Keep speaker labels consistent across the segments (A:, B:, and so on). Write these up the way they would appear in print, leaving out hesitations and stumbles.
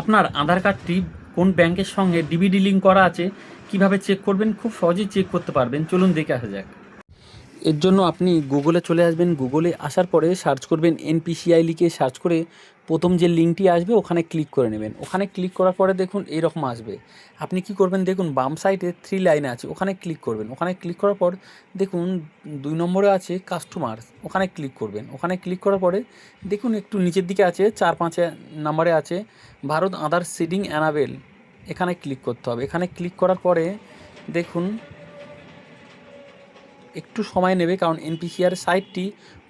A: আপনার আধার কার্ডটি কোন ব্যাংকের সঙ্গে ডিবিডি লিঙ্ক করা আছে কিভাবে চেক করবেন, খুব সহজেই চেক করতে পারবেন। চলুন দেখে আসা যাক। এর জন্য আপনি গুগলে চলে আসবেন। গুগলে আসার পরে সার্চ করবেন এনপিসিআই লিখে সার্চ করে প্রথম যে লিঙ্কটি আসবে ওখানে ক্লিক করে নেবেন। ওখানে ক্লিক করার পরে দেখুন এইরকম আসবে। আপনি কি করবেন, দেখুন বাম সাইডে 3 লাইনে আছে, ওখানে ক্লিক করবেন। ওখানে ক্লিক করার পর দেখুন 2 নম্বরে আছে কাস্টমার, ওখানে ক্লিক করবেন। ওখানে ক্লিক করার পরে দেখুন একটু নিচের দিকে আছে 4-5 নম্বরে আছে ভারত আধার সিডিং অ্যানাবেল, এখানে ক্লিক করতে হবে। এখানে ক্লিক করার পরে দেখুন একটু সময় নেবে, কারণ এনপিসিআর সাইটটি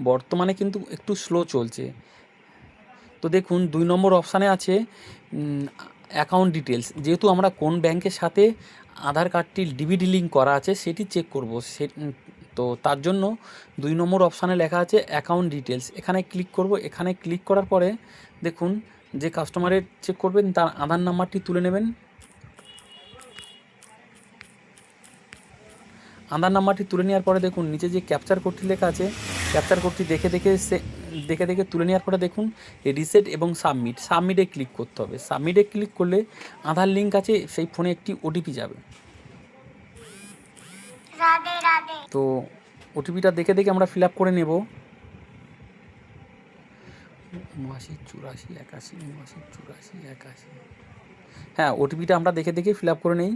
A: বর্তমানে কিন্তু একটু স্লো চলছে। তো দেখুন 2 নম্বর অপশানে আছে অ্যাকাউন্ট ডিটেলস। যেহেতু আমরা কোন ব্যাংকের সাথে আধার কার্ডটির ডিবিডি লিঙ্ক করা আছে সেটি চেক করব, তো তার জন্য 2 নম্বর অপশানে লেখা আছে অ্যাকাউন্ট ডিটেলস, এখানে ক্লিক করব। এখানে ক্লিক করার পরে দেখুন যে কাস্টমারের চেক করবেন তার আধার নাম্বারটি তুলে নেবেন। আধার নাম্বারটি তুলে নেওয়ার পরে দেখুন নিচে যে ক্যাপচার কোডটি লেখা আছে, ক্যাপচার কোডটি দেখে তুলে নেওয়ার পরে দেখুন রিসেট এবং সাবমিটে ক্লিক করতে হবে। সাবমিটে ক্লিক করলে আধার লিঙ্ক আছে সেই ফোনে একটি ওটিপি যাবে। তো ওটিপিটা দেখে আমরা ফিল আপ করে নেব। 798481 হ্যাঁ, ওটিপিটা আমরা দেখে ফিল আপ করে নেই।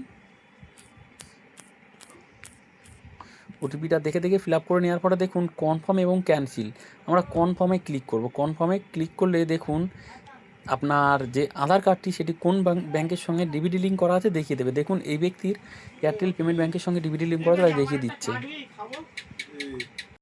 A: ওটিপিটা দেখে ফিল আপ করে নেওয়ার পরে দেখুন কনফার্ম এবং ক্যান্সেল, আমরা কনফার্মে ক্লিক করব। কনফার্মে ক্লিক করলে দেখুন আপনার যে আধার কার্ডটি সেটি কোন ব্যাংকের সঙ্গে ডিবিডি লিঙ্ক করা আছে দেখিয়ে দেবে। দেখুন এই ব্যক্তির এয়ারটেল পেমেন্ট ব্যাংকের সঙ্গে ডিবিডি লিঙ্ক করা আছে, তাই দেখিয়ে দিচ্ছে।